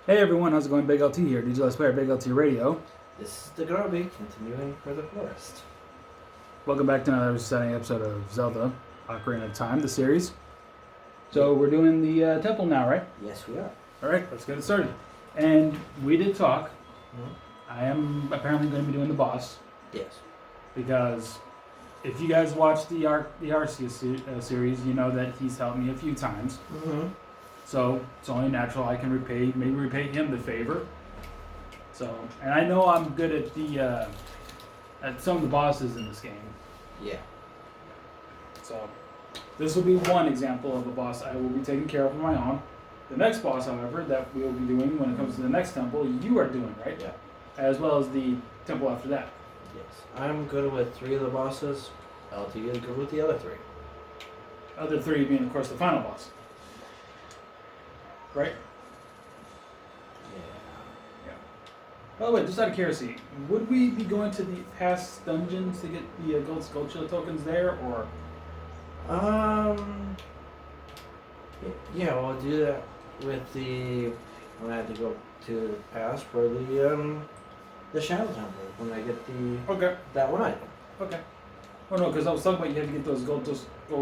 Hey everyone, how's it going? Big LT here, DJ Let's Player, Big LT Radio. This is DaGroby, continuing for the forest. Welcome back to another exciting episode of Zelda, Ocarina of Time, the series. So we're doing the temple now, right? Yes, we are. Alright, let's get it started. And we did talk. Mm-hmm. I am apparently going to be doing the boss. Yes. Because if you guys watch the Arceus series, you know that he's helped me a few times. Mm-hmm. So it's only natural I can maybe repay him the favor. So, and I know I'm good at some of the bosses in this game. Yeah. So this will be one example of a boss I will be taking care of on my own. The next boss, however, that we will be doing when it comes to the next temple, you are doing, right? Yeah. As well as the temple after that. Yes. I'm good with 3 of the bosses. LT is good with the other 3. Other 3 being, of course, the final boss. Right? Yeah. By the way, just out of curiosity, would we be going to the past dungeons to get the gold sculpture tokens there, or? Yeah, we'll do that with the. When I have to go to the past for the Shadow Temple when I get the Okay. that one item. Okay. Oh no, because I was talking about you had to get those gold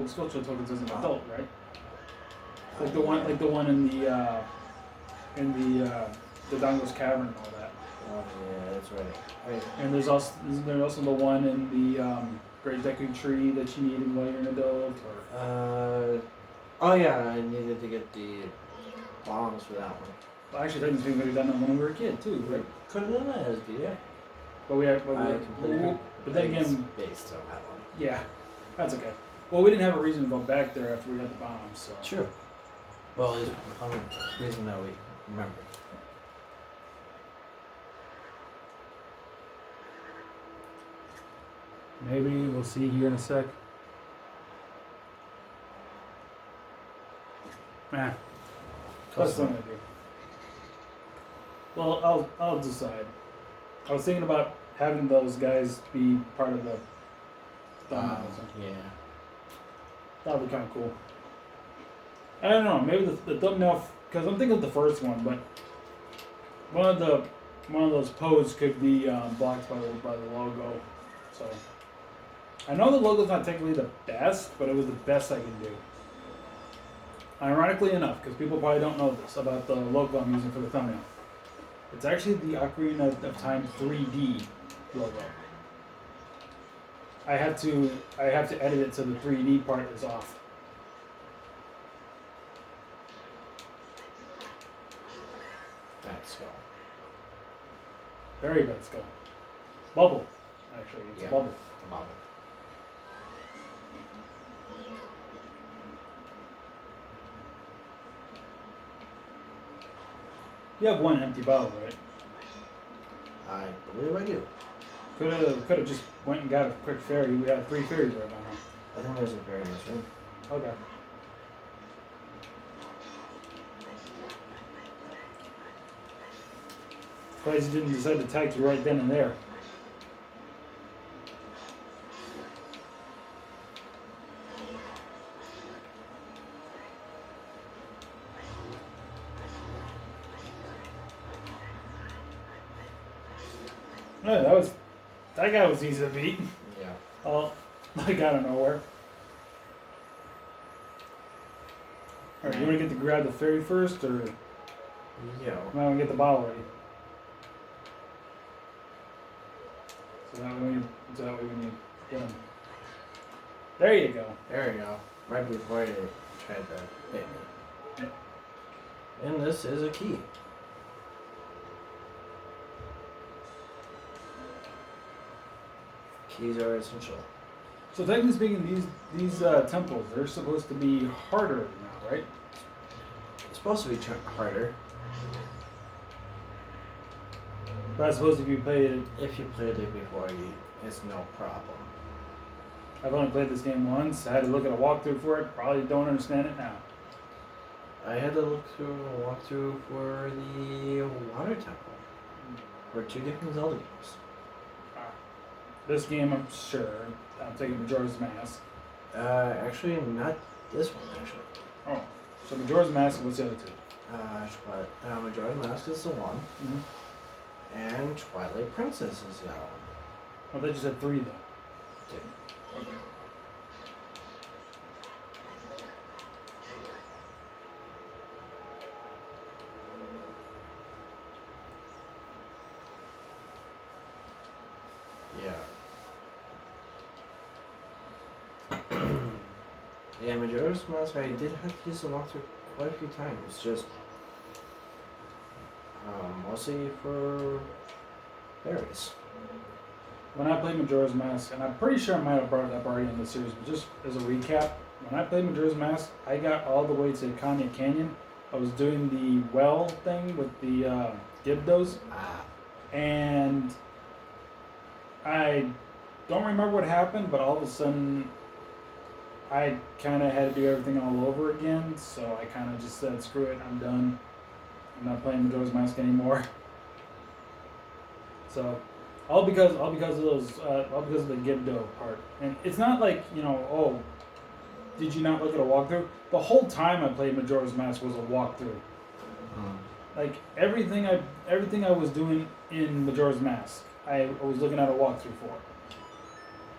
sculpture tokens as an adult, right? Like the one in the Dongo's Cavern and all that. Oh yeah, that's right. And there's also the one in the Great Deku Tree that you need while you're an adult, or. Oh yeah, I needed to get the bombs for that one. Well, actually, technically, we could have done that when we were a kid too, right? Could have done that as yeah. But then again, based on that one. yeah, that's okay. Well, we didn't have a reason to go back there after we got the bombs, so. True. Well, it's a reason that we remember. Maybe we'll see here in a sec. Nah. That's what I'm gonna do. Well, I'll decide. I was thinking about having those guys be part of the thumbnails. Yeah. That would be kind of cool. I don't know. Maybe the thumbnail, because I'm thinking of the first one, but one of those posts could be blocked by the logo. So I know the logo's not technically the best, but it was the best I can do. Ironically enough, because people probably don't know this about the logo I'm using for the thumbnail. It's actually the Ocarina of Time 3D logo. I have to edit it so the 3D part is off. Bad skull. Very bad skull. Bubble, actually, it's a bubble. A bubble. You have one empty bottle, right? I believe I do. Could have just went and got a quick fairy. We have 3 fairies right now. I think there's a fairy in this room. Okay. Surprised you didn't decide to attack you right then and there. No, that guy was easy to beat. Yeah. Oh, like out of nowhere. Alright, you want to get to grab the fairy first, or Yeah. am I going to get the bottle ready? So that way when you get him. There you go. There we go. Right before you tried to hit me. And this is a key. Keys are essential. So technically speaking, these temples, they're supposed to be harder now, right? It's supposed to be harder. But I suppose if you played it, If you played it before, it's no problem. I've only played this game once. I had to look at a walkthrough for it. Probably don't understand it now. I had to look through a walkthrough for the Water Temple. For 2 different Zelda games. This game, I'm sure, I'm taking Majora's Mask. Actually, not this one, actually. Oh, so Majora's Mask, what's the other 2? Majora's Mask is the one, Mm-hmm. and Twilight Princess is the other one. Oh, they just said 3 though. Two. Okay. Yeah. Yeah, Majora's Mask, I did have to use the walkthrough quite a few times, just mostly for berries. When I played Majora's Mask, and I'm pretty sure I might have brought it up already in the series, but just as a recap, when I played Majora's Mask, I got all the way to Kanya Canyon. I was doing the well thing with the Gibdos, and I don't remember what happened, but all of a sudden, I kind of had to do everything all over again, so I kind of just said, screw it, I'm done. I'm not playing Majora's Mask anymore. So, all because of those, all because of the Gibdo part. And it's not like, oh, did you not look at a walkthrough? The whole time I played Majora's Mask was a walkthrough. Like everything I was doing in Majora's Mask, I was looking at a walkthrough for,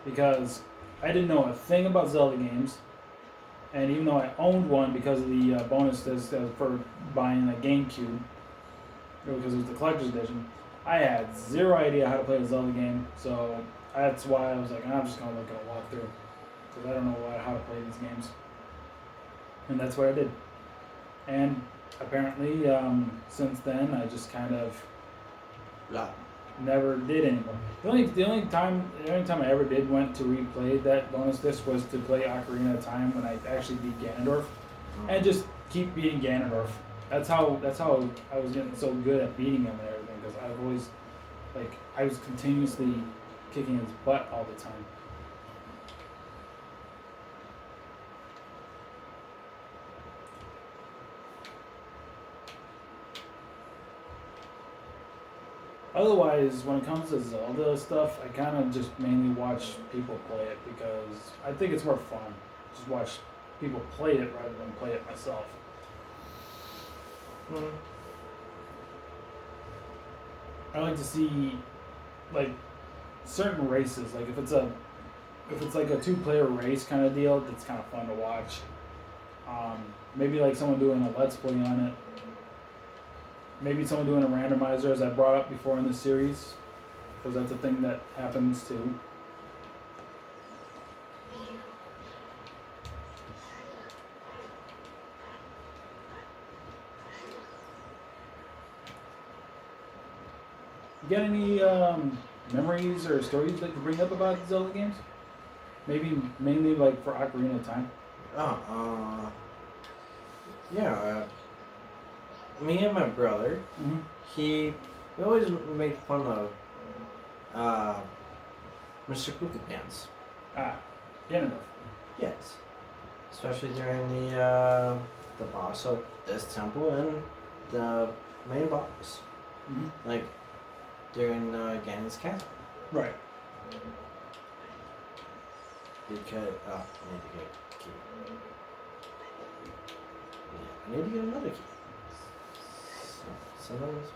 because I didn't know a thing about Zelda games, and even though I owned one because of the bonus disc for buying a GameCube, because it was the collector's edition, I had zero idea how to play a Zelda game. So that's why I was like, I'm just gonna look at a walkthrough, because I don't know how to play these games, and that's what I did. And apparently, since then, I just kind of never did anymore. The only time I ever did went to replay that bonus disc was to play Ocarina of Time, when I actually beat Ganondorf, and just keep beating Ganondorf. That's how I was getting so good at beating him and everything, because I've always, I was continuously kicking his butt all the time. Otherwise, when it comes to Zelda stuff, I kind of just mainly watch people play it, because I think it's more fun. Just watch people play it rather than play it myself. I like to see, certain races. Like if it's like a 2-player race kind of deal, that's kind of fun to watch. Maybe like someone doing a let's play on it. Maybe someone doing a randomizer, as I brought up before in the series, because that's a thing that happens too. You got any memories or stories that you bring up about Zelda games? Maybe mainly like for Ocarina of Time. Yeah. Me and my brother, Mm-hmm. we always made fun of Mr. Poopy Pants. Ganondorf. Yes. Especially during the boss of this temple and the main boss. Mm-hmm. Like during Ganon's castle. Right. Because I need to get a key. Yeah, I need to get another key. So those.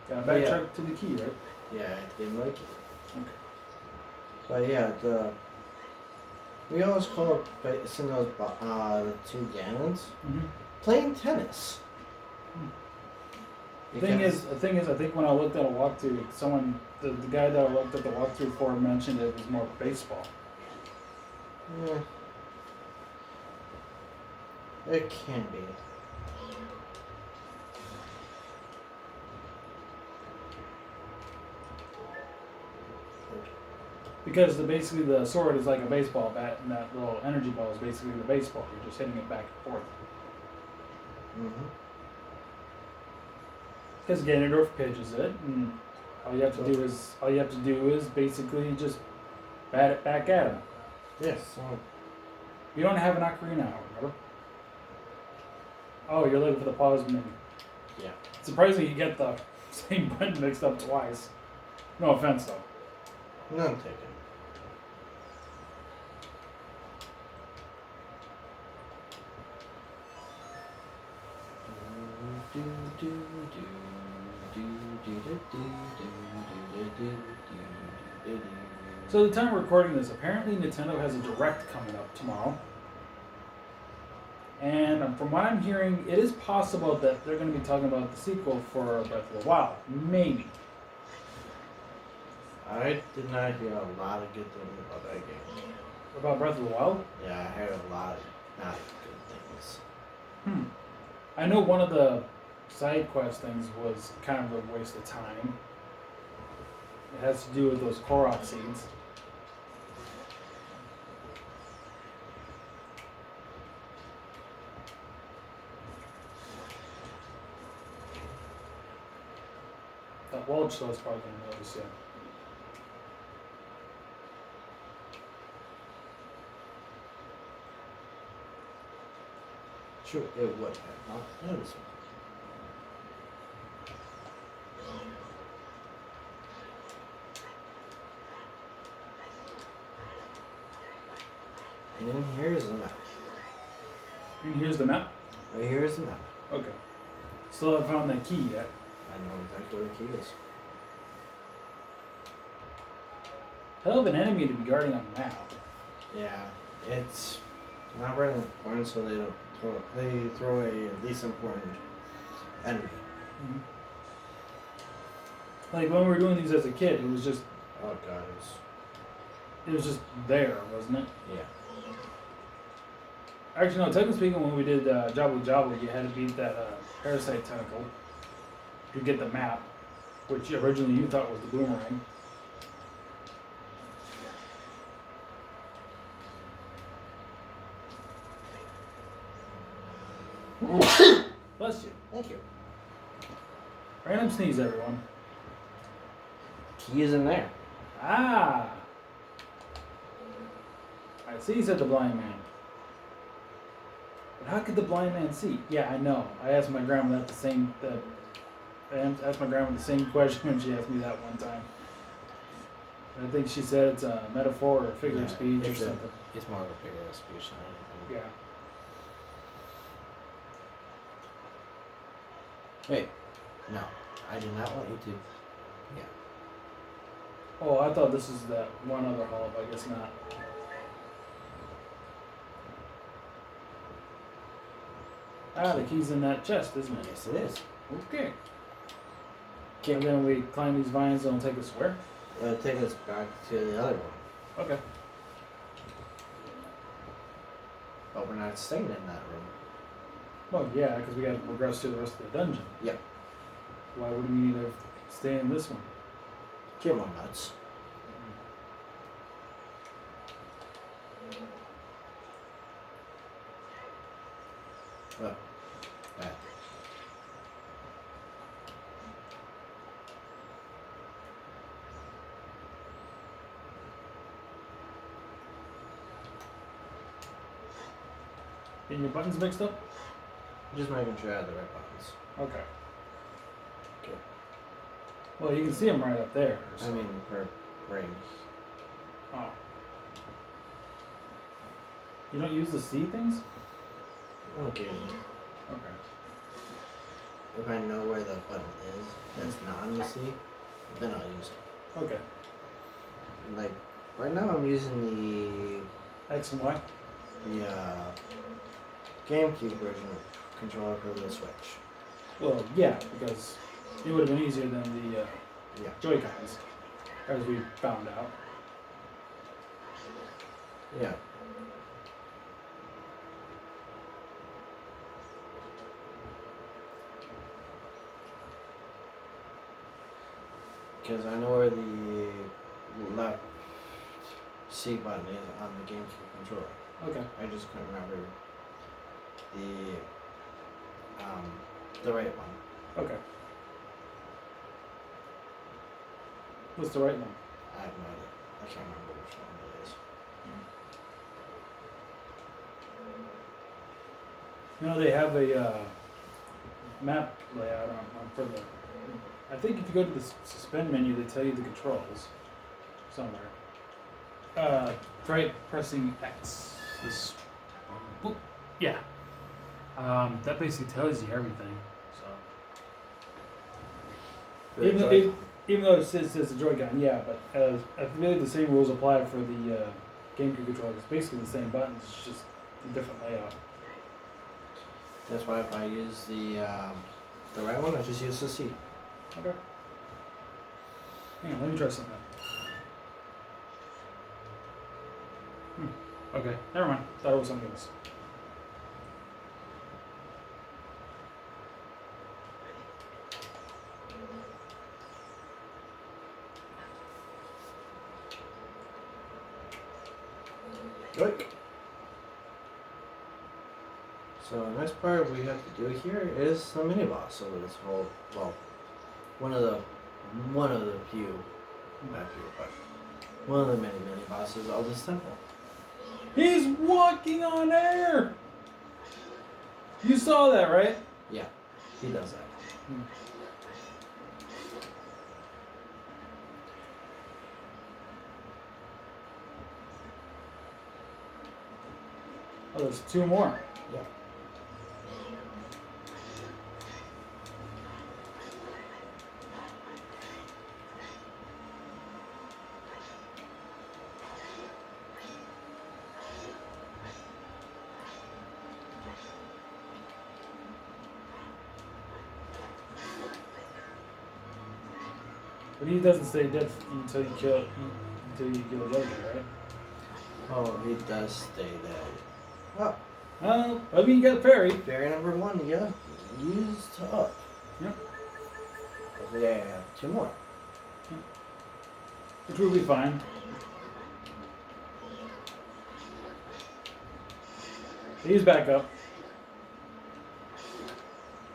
Got to backtrack to the key, right? Yeah, I have to get another key. Okay. But yeah, we always call up facing those the 2 Ganons Mm-hmm. playing tennis. The thing is, I think when I looked at a walkthrough, the guy that I looked at the walkthrough for mentioned it was more baseball. Yeah, it can be. Because basically the sword is like a baseball bat, and that little energy ball is basically the baseball. You're just hitting it back and forth. Mm-hmm. Because Ganondorf pitches it, and all you have to do is basically just bat it back at him. Yes. You don't have an ocarina, remember? Oh, you're looking for the pause menu. Yeah. Surprisingly, you get the same button mixed up twice. No offense, though. None taken. So the time we're recording this, apparently Nintendo has a Direct coming up tomorrow. And from what I'm hearing, it is possible that they're going to be talking about the sequel for Breath of the Wild. Maybe. I did not hear a lot of good things about that game. About Breath of the Wild? Yeah, I heard a lot of not good things. I know one of the side quest things was kind of a waste of time. It has to do with those Korok seeds. That Walsh though is probably going to notice it. Sure, it would have not noticed. And then here's the map. And here's the map. Right here's the map. Okay. Still haven't found that key yet. I know exactly where the key is. Hell of an enemy to be guarding on the map. Yeah, it's not very important, so they don't. They throw a least important enemy. Mm-hmm. Like when we were doing these as a kid, it was just Oh god, it was just there, wasn't it? yeah. Actually, no. Technically speaking, when we did Jabu Jabu, you had to beat that parasite tentacle to get the map, which originally you thought was the boomerang. Bless you. Thank you. Random sneeze, everyone. Key is in there. Ah! I see, said the blind man. But how could the blind man see? Yeah, I know. I asked my grandma that I asked my grandma the same question when she asked me that one time. I think she said it's a metaphor or a figure of speech or something. It's more of a figure of speech than anything. Yeah. Wait. No. I do not want you to. Yeah. Oh, I thought this is that one other hall, but I guess not. Ah, the key's in that chest, isn't it? Yes, it is. Okay. And then we climb these vines and it'll take us where? It'll take us back to the other one. Okay. But we're not staying in that room. Well, yeah, because we got to progress to the rest of the dungeon. Yep. Why would we need to stay in this one? Get more nuts. What? That. Getting your buttons mixed up? Just making sure I have the right buttons. Okay. Okay. Well, you can see them right up there. I mean, for rings. Oh. You don't use the C things? Okay. Okay. If I know where the button is that's not on the C, then I'll use it. Okay. Like, right now I'm using X and Y? the GameCube version of controller for the Switch. Well, yeah, because it would have been easier than the Yeah. Joy-Cons, as we found out. Yeah. Because I know where the left C button is on the GameCube controller. Okay. I just couldn't remember the right one. Okay. What's the right one? I have no idea. I can't remember which one it is. You know, they have a map layout for the... I think if you go to the suspend menu, they tell you the controls somewhere. Try pressing X. Boop. Yeah. That basically tells you everything. So For the Even, Joy-Con. even though it says it's a Joy-Con, yeah, but I feel like the same rules apply for the GameCube controller. It's basically the same buttons, it's just a different layout. That's why if I use the right one, I just use the C. Okay. Hang on, let me try something. Okay, never mind. Thought it was something else. Yoink. So the next part we have to do here is the mini boss of this whole, well, one of the few, not few, but one of the many bosses of this temple. He's walking on air! You saw that, right? Yeah, he does that. Oh, there's two more. Yeah. But he doesn't stay dead until you kill the other guy, right? Oh, he does stay there. Oh, I mean, you got a fairy. fairy number 1, yeah, used up. Yep. We have 2 more. Which will be fine. He's back up.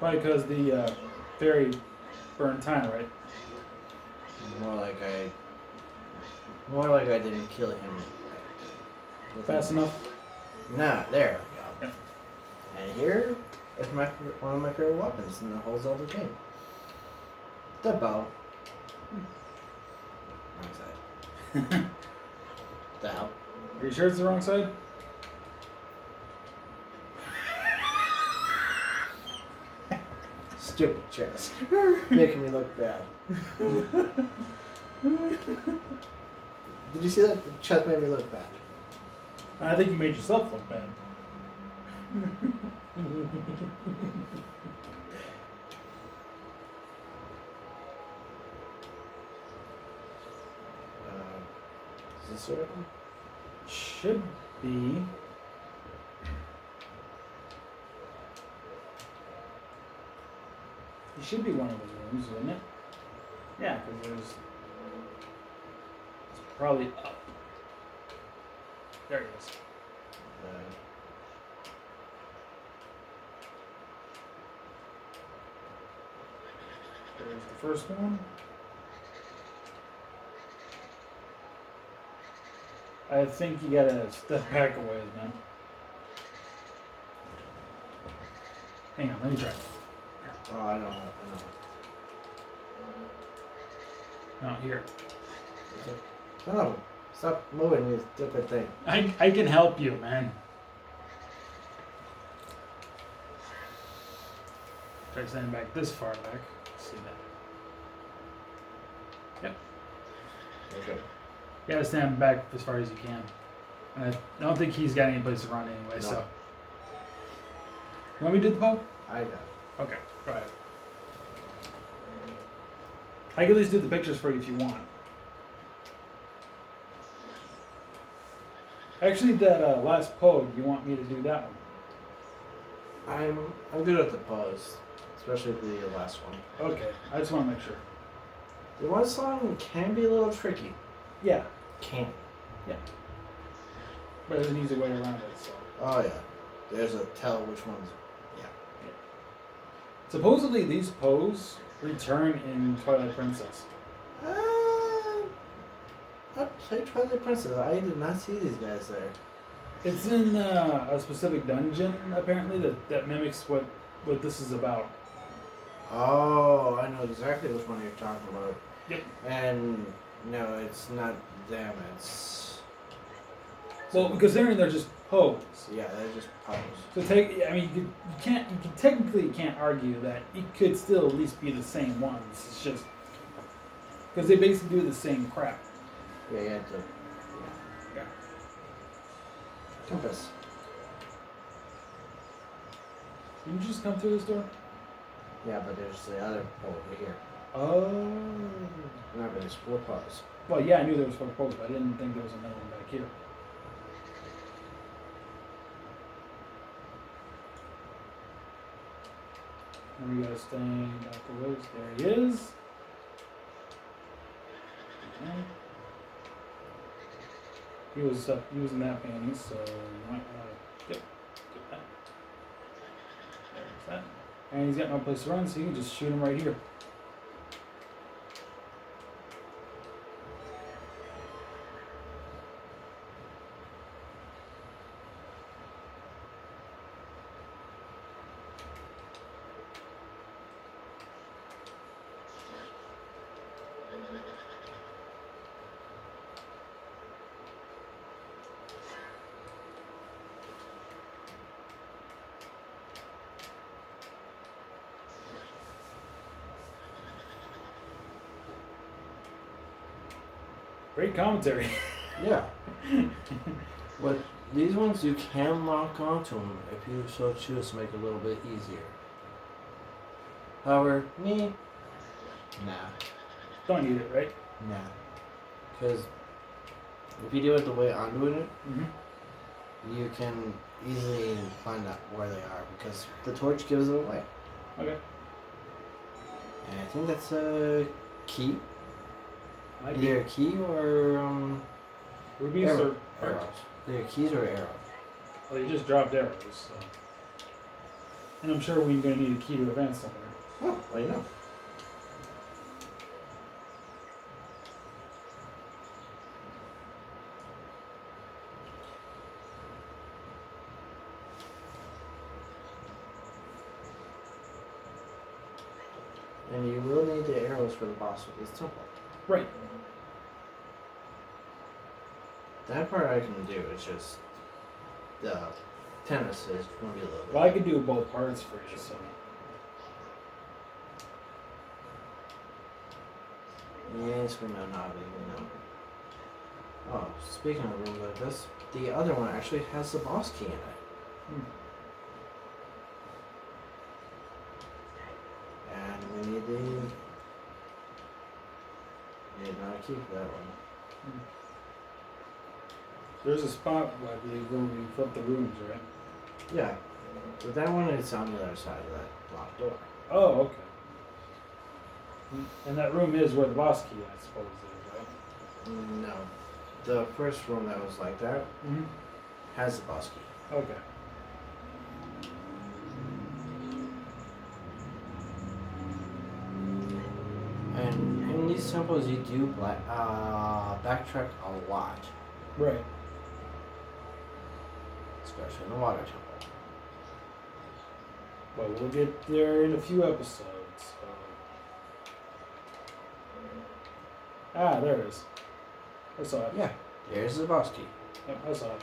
Probably because the fairy burned time, right? More like I didn't kill him. Fast enough. Nah, there we go. Yeah. And here is one of my favorite weapons in the whole Zelda game. The bow. Wrong side. The hell? Are you sure it's the wrong side? Stupid chest. Making me look bad. Did you see that? The chest made me look bad. I think you made yourself look bad. Is this right? Should be. It should be one of those rooms, wouldn't it? Yeah, because it's probably up. There it is. There's the first one. I think you gotta step back a ways, man. Hang on, let me try. Oh, I know. No, here. No, stop moving, you stupid thing. I can help you, man. Try standing back this far back. See that? Yep. Okay. You gotta stand back as far as you can. And I don't think he's got any place to run anyway, No. so. You want me to do the poke? I got it. Okay, go ahead. I can at least do the pictures for you if you want. Actually, that last pose, you want me to do that one? I'm good at the pause, especially the last one. Okay, I just want to make sure. The one song can be a little tricky. Yeah, Can. but there's an easy way around it, so. Oh yeah. There's a tell which one's. Yeah. Supposedly these pose return in Twilight Princess. I played Twilight Princess. I did not see these guys there. It's in a specific dungeon, apparently, that mimics what this is about. Oh, I know exactly which one you're talking about. Yep. And no, it's not them. It's Well, because they're just pose. yeah, they're just puzzles. So you technically can't argue that it could still at least be the same ones. It's just Because they basically do the same crap. Yeah, you have to. Yeah. Compass. Didn't you just come through this door? Yeah, but there's the other pole over here. Oh. Remember, there's 4 poles. Well, yeah, I knew there was 4 poles, but I didn't think there was another one back here. And we gotta stay back a ways. There he is. Okay. He was in that panties, so you might want to get that. There's that. And he's got no place to run, so you can just shoot him right here. Great commentary. Yeah. But these ones you can lock onto them if you so choose to make it a little bit easier. However, me, nah. Don't need it, right? Nah. Because if you do it the way I'm doing it, Mm-hmm. you can easily find out where they are because the torch gives it away. Okay. And I think that's a key. Might Either a key or rubies arrows. or Arrows. Either keys or arrows. well, you just dropped arrows, so. And I'm sure we're gonna need a key to advance somewhere. Oh, well, you know. And you will need the arrows for the boss of this temple. Right. That part I can do, it's just the tennis is going to be a little bit. Well, I could do both parts for you, so. Yeah, it's going to not be, you know. Oh, speaking of rooms like this, the other one actually has the boss key in it. And we need another key for that one. There's a spot, I believe, where we flip the rooms, right? Yeah, but that one is on the other side of that locked door. Oh, okay. And that room is where the boss key, I suppose, is, right? No, the first room that was like that Mm-hmm. has the boss key. Okay. And in these temples, you do backtrack a lot, Right. especially in the water temple. But we'll get there in a few episodes. So. Ah, there it is. I saw it. Yeah, there's the boss key. Yep, I saw it.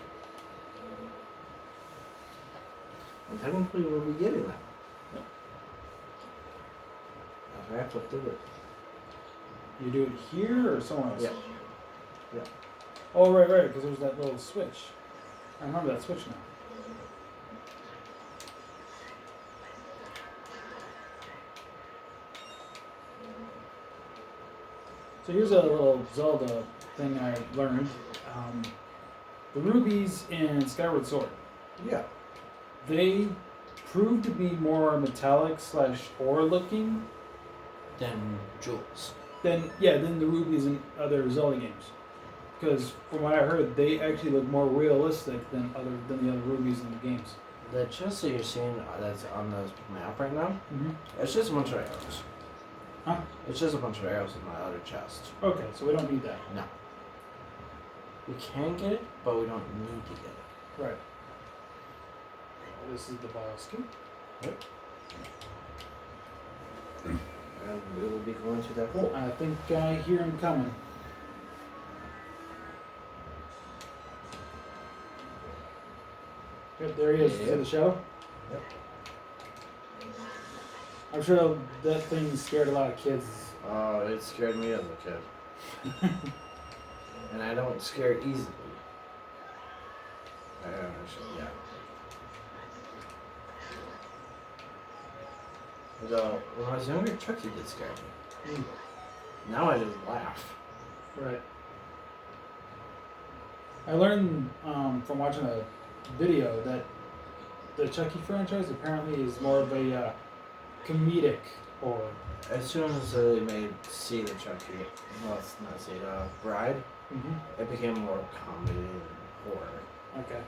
And technically, we'll be getting that. Yep. I have to do it. You do it here or somewhere else? Yeah. Yeah. Oh, right, because there's that little switch. I remember that switch now. So here's a little Zelda thing I learned. The rubies in Skyward Sword, Yeah. they prove to be more metallic / ore looking Then jewels. than the rubies in other Zelda games. Because from what I heard, they actually look more realistic than the other rubies in the games. The chest that you're seeing that's on the map right now, Mm-hmm. it's just a bunch of arrows. Huh? It's just a bunch of arrows in my other chest. Okay, so we don't need that. No. We can get it, but we don't need to get it. Right. This is the boss key. Yep. And we will be going through that hole. I think I hear him coming. Yep, there he is. See the shadow? Yep. I'm sure that thing scared a lot of kids. Oh, it scared me as a kid. And I don't scare easily. Yeah. Although, when I was younger, Chucky did scare me. Mm. Now I just laugh. Right. I learned from watching a video that the Chucky franchise apparently is more of a comedic horror. As soon as they made See the Chucky, well, it's not See, Bride, it became more comedy and horror. Okay.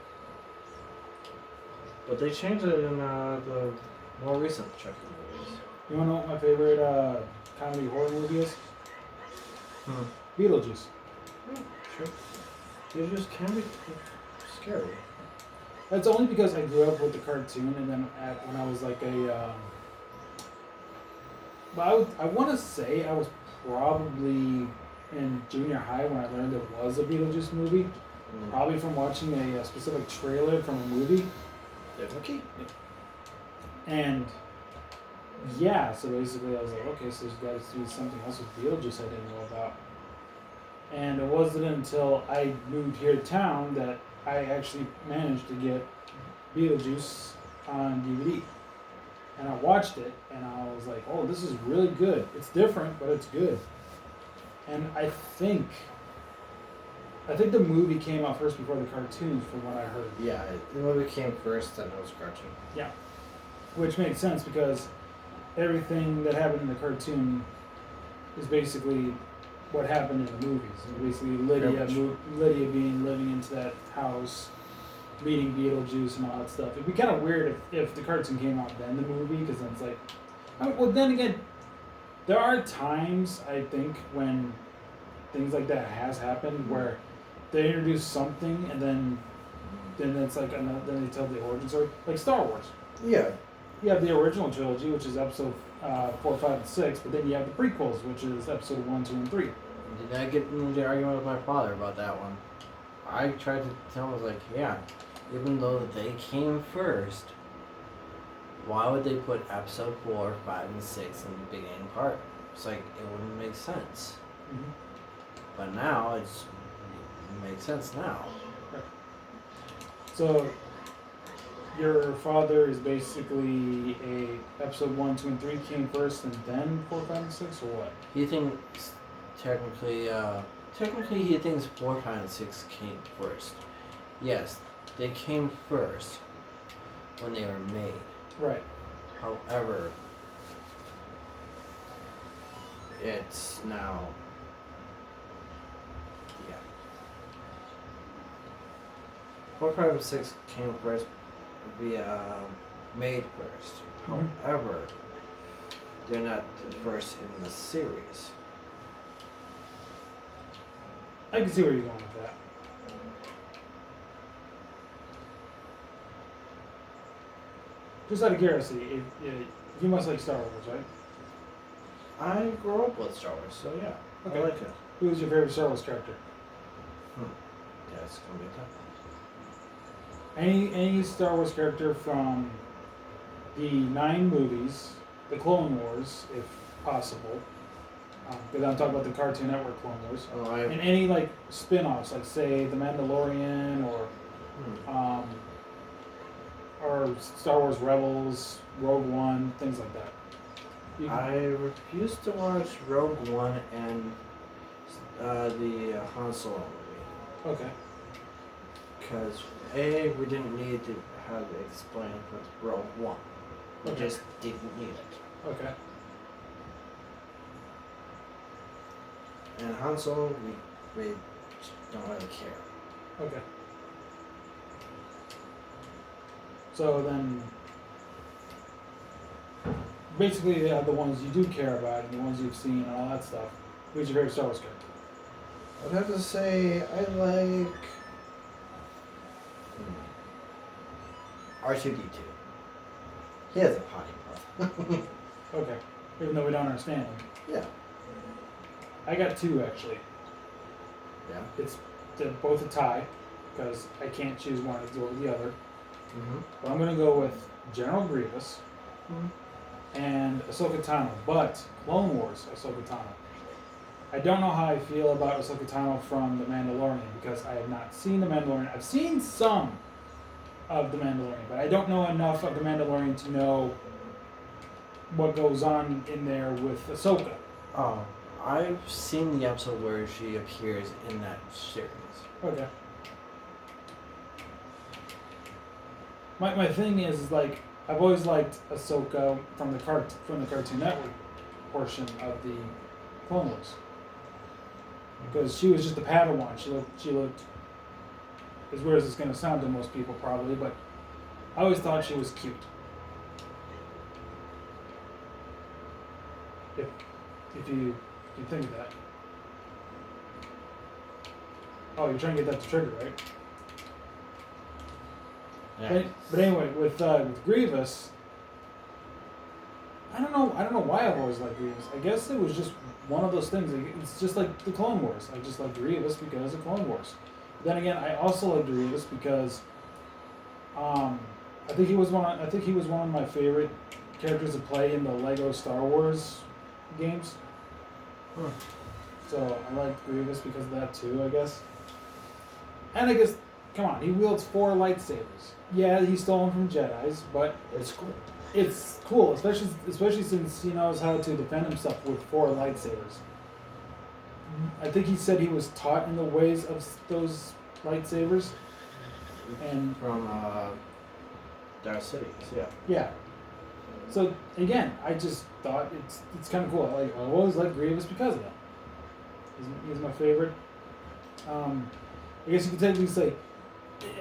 But they changed it in the more recent Chucky movies. You want to know what my favorite comedy horror movie is? Beetlejuice. Sure. They just can be scary. That's only because I grew up with the cartoon, and then when I was like I want to say I was probably in junior high when I learned there was a Beetlejuice movie. Probably from watching a specific trailer from a movie. Okay. And yeah, so basically I was like, okay, so there's got to be something else with Beetlejuice I didn't know about. And it wasn't until I moved here to town that I actually managed to get Beetlejuice on DVD. And I watched it, and I was like, oh, this is really good. It's different, but it's good. And I think the movie came out first before the cartoons, from what I heard. Yeah, the movie came first, then it was cartoon. Yeah. Which makes sense because everything that happened in the cartoon is basically what happened in the movies. Basically, Lydia living into that house, meeting Beetlejuice and all that stuff. It'd be kind of weird if the cartoon came out then the movie, because then it's like, well, then again, there are times I think when things like that has happened where they introduce something and then it's like then they tell the origin story, like Star Wars. Yeah. You have the original trilogy, which is episode 4, 5, and 6, but then you have the prequels, which is episode 1, 2, and 3. Did I get into the argument with my father about that one? I tried to tell him, I was like, yeah, even though they came first, why would they put episode 4, 5, and 6 in the beginning part? It's like, it wouldn't make sense. Mm-hmm. But now, it makes sense now. Right. So, your father is basically episode 1, 2, and 3 came first and then 4, 5, and 6, or what? He thinks technically he thinks 4, 5, and 6 came first. Yes, they came first when they were made. Right. However, it's now, yeah. 4, 5, and 6 came first, made first. Mhm. However, they're not the first in the series. I can see where you're going with that. Just out of curiosity, you must like Star Wars, right? I grew up with Star Wars, so yeah, Okay. I like it. Who was your favorite Star Wars character? Yeah, it's gonna be tough. Any Star Wars character from the 9 movies, the Clone Wars, if possible. Because I'm talking about the Cartoon Network Clone Wars. Oh, And any like spin-offs, like say The Mandalorian or Star Wars Rebels, Rogue One, things like that. I refused to watch Rogue One and the Han Solo movie. Okay. Because we didn't need to have it explained with Rogue One. We Okay. just didn't need it. Okay. And Han Solo, we don't really care. Okay. So then, basically, the ones you do care about and the ones you've seen and all that stuff. Who's your favorite Star Wars character? I'd have to say I like R2-D2. He has a potty mouth. Okay. Even though we don't understand him. Yeah. I got 2 actually. Yeah. They're both a tie because I can't choose one over the other. Mm-hmm. But I'm gonna go with General Grievous and Ahsoka Tano, but Clone Wars Ahsoka Tano. I don't know how I feel about Ahsoka Tano from The Mandalorian because I have not seen The Mandalorian. I've seen some of The Mandalorian, but I don't know enough of The Mandalorian to know what goes on in there with Ahsoka. Oh, I've seen the episode where she appears in that series. Okay. My thing is like I've always liked Ahsoka from the Cartoon Network portion of the Clone Wars because she was just a Padawan. She looked as weird as it's gonna sound to most people probably, but I always thought she was cute. If you think of that. Oh, you're trying to get that to trigger, right? Yeah. But anyway, with Grievous, I don't know why I've always liked Grievous. I guess it was just one of those things. It's just like the Clone Wars. I just like Grievous because of Clone Wars. Then again, I also like Grievous because I think he was one of my favorite characters to play in the Lego Star Wars games. Huh. So I like Grievous because of that too, I guess. And I guess, come on, he wields 4 lightsabers. Yeah, he stole them from Jedi's, but It's cool. it's cool, especially since he knows how to defend himself with 4 lightsabers. I think he said he was taught in the ways of those lightsabers, and From Dark Cities, yeah. yeah. So again, I just thought it's kind of cool. I always liked Grievous because of that. He's my favorite. I guess you could technically say,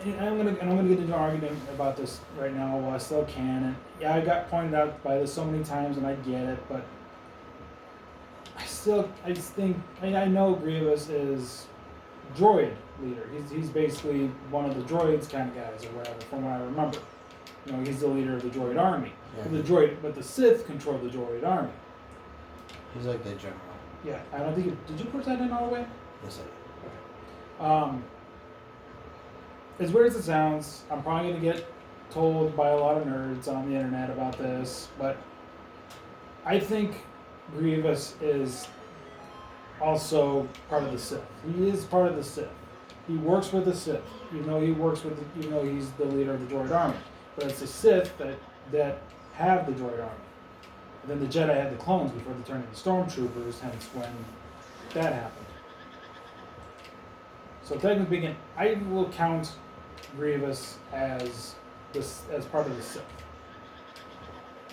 and I'm gonna get into an argument about this right now while I still can. And yeah, I got pointed out by this so many times, and I get it, but I just think I know Grievous is droid leader. He's basically one of the droids kind of guys or whatever, from what I remember. You know, he's the leader of the droid army. Yeah. But the Sith control the droid army. He's like the general. Yeah, I don't think did you put that in all the way? Yes, Okay. As weird as it sounds, I'm probably gonna get told by a lot of nerds on the internet about this, but I think Grievous is also part of the Sith. He is part of the Sith. He works with the Sith, even though he's the leader of the droid army. But it's the Sith that have the droid army. And then the Jedi had the clones before they turned into stormtroopers, hence when that happened. So technically speaking, I will count Grievous as part of the Sith.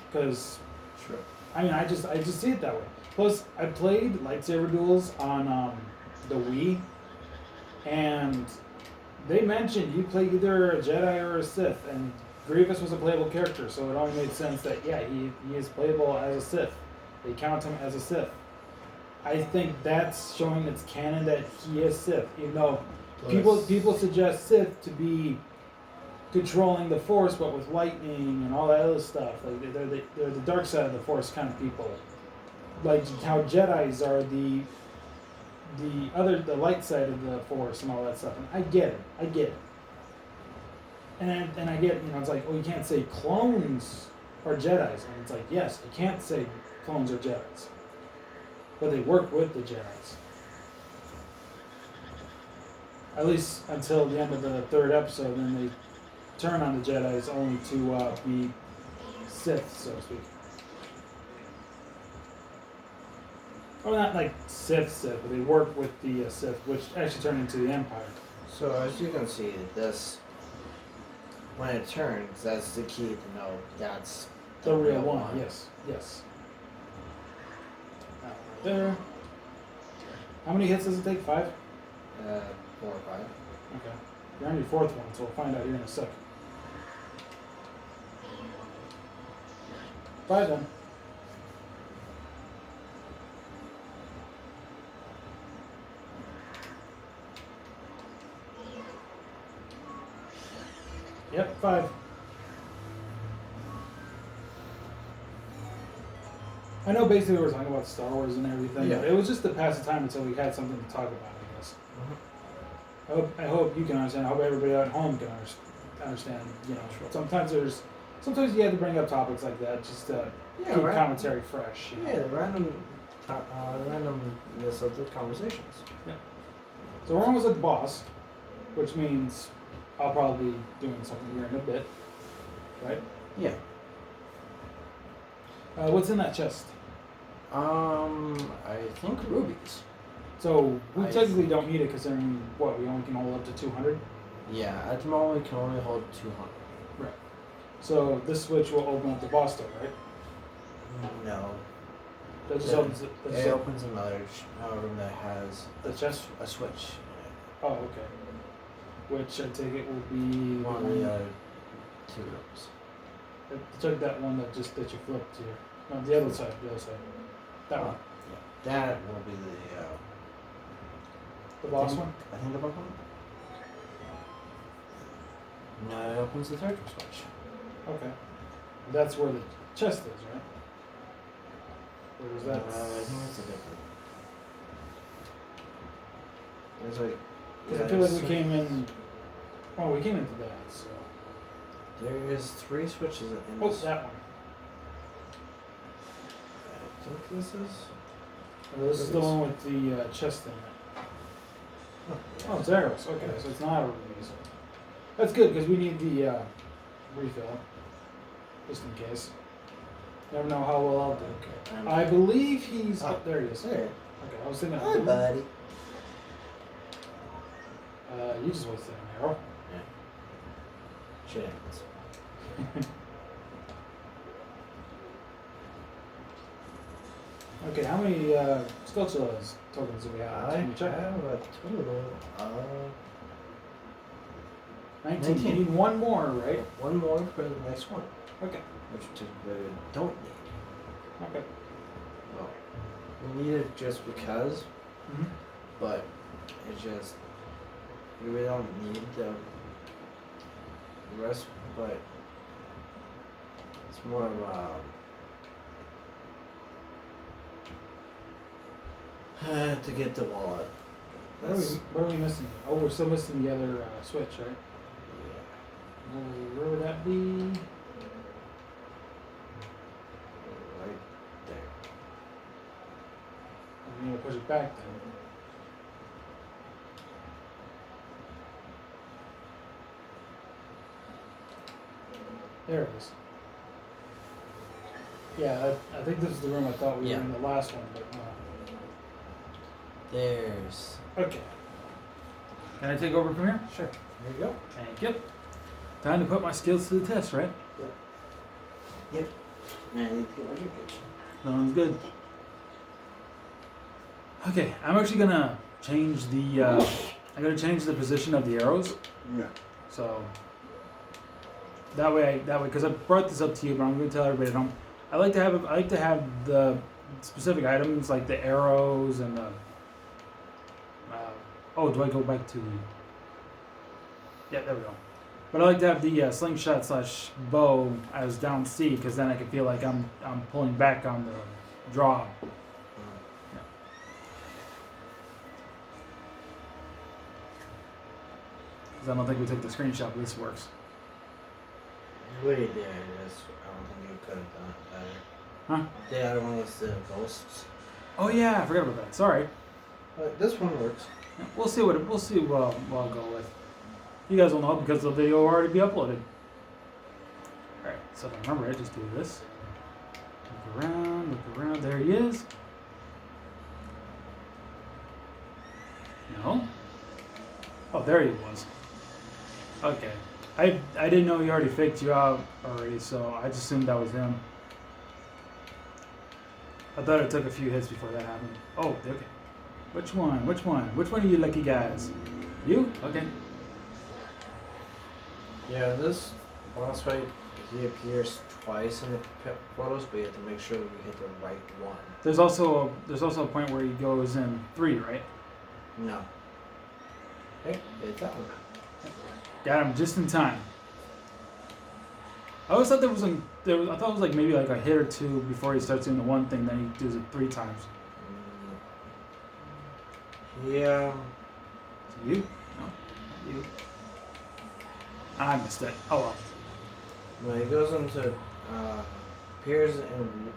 Because Sure. I mean I just see it that way. Plus I played lightsaber duels on the Wii, and they mentioned you play either a Jedi or a Sith, and Grievous was a playable character, so it only made sense that yeah, he is playable as a Sith. They count him as a Sith. I think that's showing it's canon that he is Sith, even though people suggest Sith to be controlling the Force, but with lightning and all that other stuff. Like they're the dark side of the Force kind of people. Like how Jedi's are the light side of the Force and all that stuff. And I get it. And I get, it's like, oh, you can't say clones are Jedis. And it's like, yes, I can't say clones are Jedis. But they work with the Jedis. At least until the end of the 3rd episode, then they turn on the Jedis only to be Sith, so to speak. Or not like Sith, but they work with the Sith, which actually turn into the Empire. So as you can see, this, when it turns, that's the key to know that's The real one. Yes. That one right there. How many hits does it take? 5? 4 or 5. Okay. You're on your 4th one, so we'll find out here in a second. 5 then. Yep, 5. I know basically we were talking about Star Wars and everything, Yeah. but it was just to pass the time until we had something to talk about, I guess. I hope you can understand. I hope everybody at home can understand. Sure. Sometimes there's sometimes you have to bring up topics like that just to Yeah, keep right. commentary fresh. You know? Yeah, the randomness of the conversations. So we're almost at the boss, which means I'll probably be doing something here in a bit, right? Yeah. What's in that chest? I think rubies. So we I technically see. don't need it considering what we only can hold up to 200. Yeah, at the moment we can only hold 200. Right. So this switch will open up the boss door, right? No. That just Yeah. opens it. That just It opens opens another room that has the chest. a switch. Oh, okay. Which I take it will be One of the other 2 rooms. Check that one that you flipped here. No, the other side. The other side. That one. Yeah. That will be The boss think- one. I think the bottom one. No, it opens the 3rd switch. Okay. That's where the chest is, right? Or is that? I think that's a different. There's like. Because I feel like we came in. Oh, we came into that. So. There is 3 switches in Oh, this. that one. I think this is. Oh, this is the one with the chest in it. Oh, it's arrows. Okay, so it's not a ruby. So that's good because we need the refill, just in case. Never know how well I'll do. Okay. I believe he's. Oh, Oh, there he is. There. Okay, I was thinking. Hi, buddy. You just wasted an arrow. Shit happens. Okay, how many Sculptulas tokens do we have? I Can you check? have a total of 19. 19. You need one more, right? one more for the next one, Okay. which we don't need. Okay. Well, we need it just because, Mm-hmm. but it's just we really don't need the rest, but it's more of to get the wallet. What are we missing? Oh, we're still missing the other switch, right? Yeah, Where would that be? right there. I'm going to push it back then. There it is. Yeah, I think this is the room I thought we Yeah. were in the last one, but no. There's. Okay. Can I take over from here? Sure. There you go. Thank you. Time to put my skills to the test, right? Yep. Now I need to get my drink. Sounds good. Okay, I'm actually gonna change the. I'm gonna change the position of the arrows. Yeah. So that way, because I brought this up to you, but I'm gonna tell everybody. I like to have the specific items like the arrows and the. Oh, do I go back to? Yeah, there we go. But I like to have the slingshot / bow as down C because then I can feel like I'm pulling back on the draw. Because I don't think we took the screenshot, but this works. Wait, there it is. I don't think you could have done it better. Huh? The other one was the ghosts. Oh yeah, I forgot about that. Sorry. But this one works. Yeah, we'll see what I'll go with. You guys will know because the video will already be uploaded. Alright, so if I remember it, just do this. Look around, there he is. No? Oh, there he was. Okay. I didn't know he already faked you out already, so I just assumed that was him. I thought it took a few hits before that happened. Oh, okay. Which one? Which one are you lucky guys? You? Okay. Yeah, this boss fight, he appears twice in the photos, but you have to make sure that we hit the right one. There's also a point where he goes in 3, right? No. Hey, hit that one. Got him just in time. I always thought I thought it was like maybe like a hit or two before he starts doing the one thing, then he does it 3 times. Yeah. You? No, not you. I missed it. Oh well. When it goes into appears in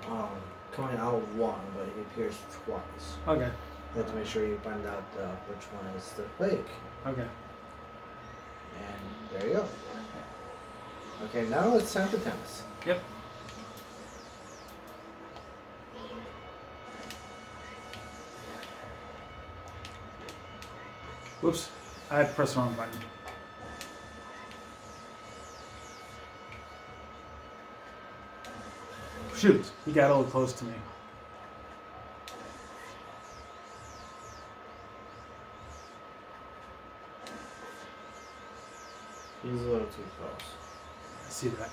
coming out one, but it appears twice. Okay. You have to make sure you find out which one is the fake. Okay. And there you go. Okay, now it's time for tennis. Yep. Whoops. I pressed the wrong button. Shoot. He got a little close to me. He's a little too close. I see that.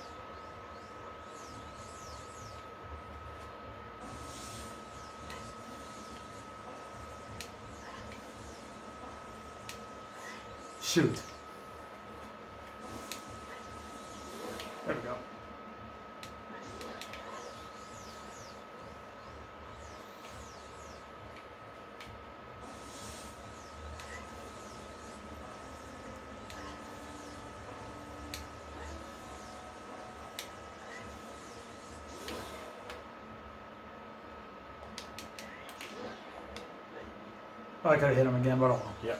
Shoot. There we go. Oh, I could have hit him again, but oh well. Yep.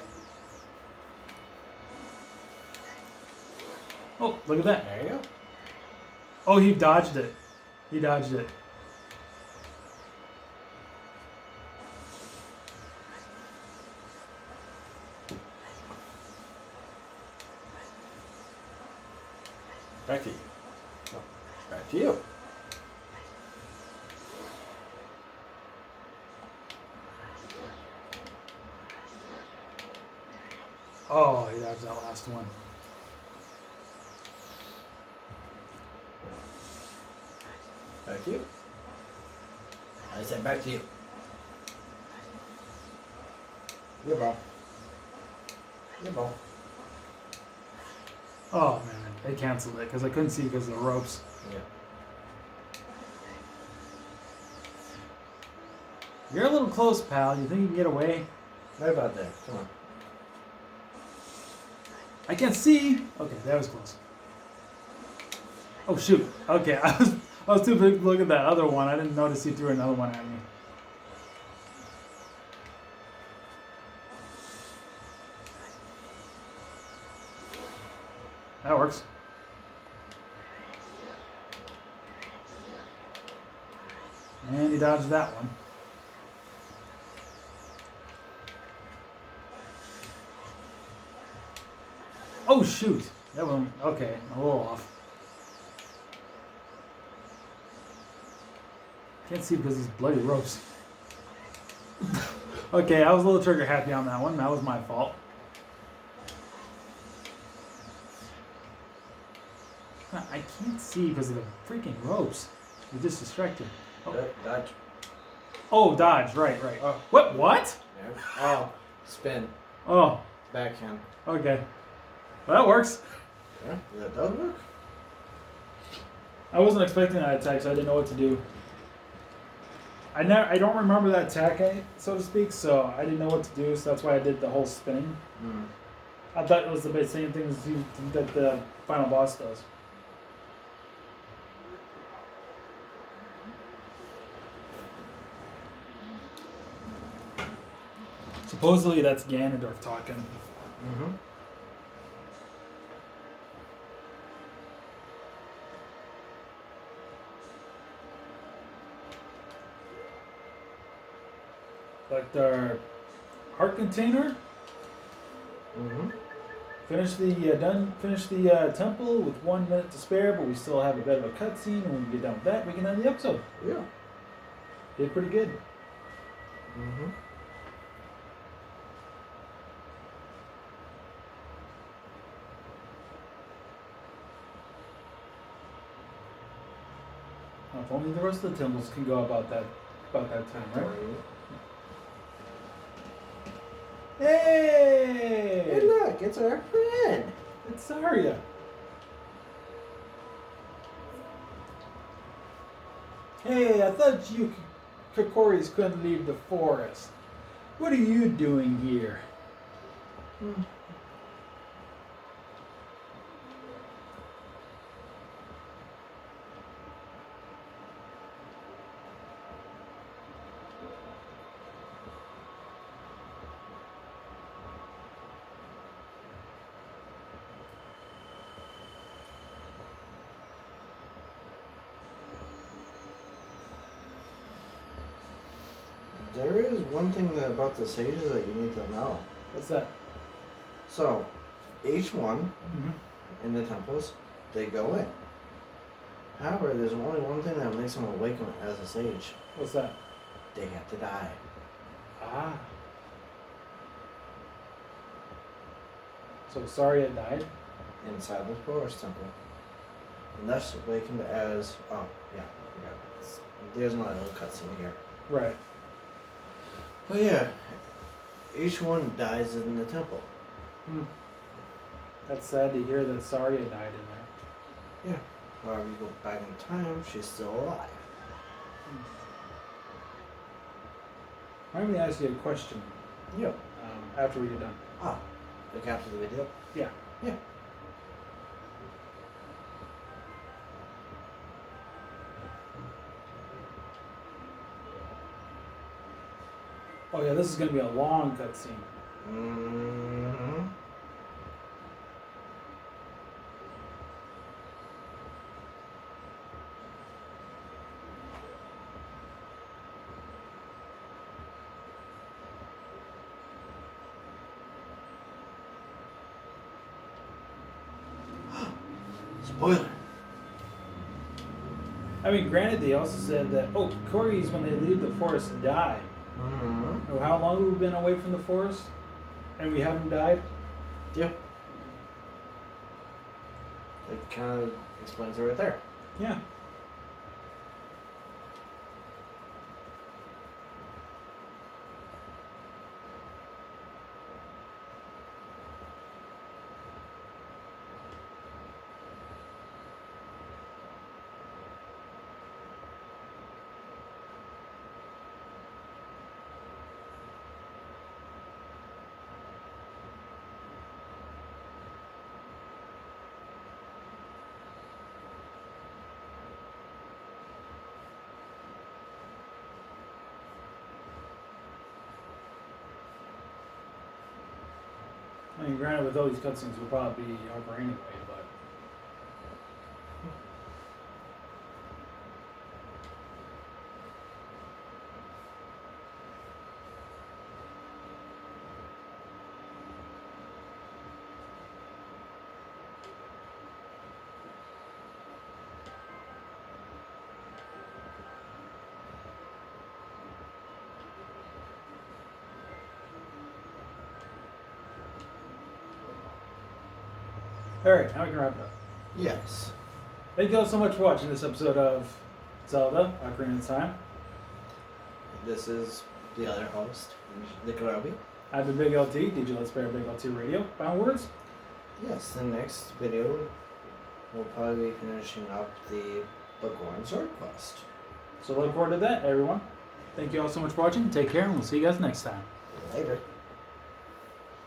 Oh, look at that. There you go. Oh, he dodged it. He dodged it. Back to you. No, back to you. Oh, he dodged that last one. Back to you. I said back to you. Your ball. Your ball. Oh man, they canceled it because I couldn't see because of the ropes. Yeah. You're a little close, pal. You think you can get away? Right about there. Come on. I can't see. Okay, that was close. Oh shoot. Okay, I was too big to look at that other one. I didn't notice he threw another one at me. That works. And he dodged that one. Oh shoot. That one, okay, a little off. Can't see because these bloody ropes. Okay, I was a little trigger happy on that one. That was my fault. I can't see because of the freaking ropes. You're just distracted. Oh, Dodge. oh dodge. Right. Oh. What? There. Oh. Spin. Oh, Backhand. okay. Well, that works. Yeah, that does work. I wasn't expecting that attack, so I didn't know what to do. I don't remember that attack, so to speak, so I didn't know what to do, so that's why I did the whole spinning. Mm. I thought it was the same thing as that the final boss does. Supposedly that's Ganondorf talking. Mm-hmm. But our heart container. Mm-hmm. Finish the temple with 1 minute to spare, but we still have a bit of a cutscene, and when we get done with that, we can end the episode. Yeah. Did pretty good. Mm-hmm. Now, if only the rest of the temples can go about that time, right? Hey! Hey, look, it's our friend. It's Zarya. Hey, I thought you Kokoris couldn't leave the forest. What are you doing here? Hmm. There is one thing about the sages that you need to know. What's that? So, each one Mm-hmm. in the temples, they go in. However, there's only one thing that makes them awaken as a sage. What's that? They have to die. Ah. So Saria died? Inside the forest temple. And that's awakened as... Oh, yeah. There's not a little cutscene here. Right. But yeah, each one dies in the temple. Hmm. That's sad to hear that Saria died in there. Yeah. However, you go back in time, she's still alive. I'm going to ask you a question Yep. after we get done. Ah, like after the video? Yeah. Yeah. Oh yeah, this is going to be a long cutscene. Mm-hmm. Spoiler. I mean, granted, they also said that, Corgis, when they leave the forest, die. Mm-hmm. Oh, how long have we been away from the forest? And we haven't died? Yeah. It kind of explains it right there. Yeah. I mean, granted, with all these cutscenes, we'll probably be over anyway, but... Alright, now we can wrap it up. Yes. Thank you all so much for watching this episode of Zelda, Ocarina of Time. This is the other host, DaGroby. I've been Big LT, DJ Let's Play Big LT Radio. Final words? Yes, the next video we'll probably be finishing up the Bagorn Sword Quest. So look forward to that, everyone. Thank you all so much for watching. Take care, and we'll see you guys next time. Later.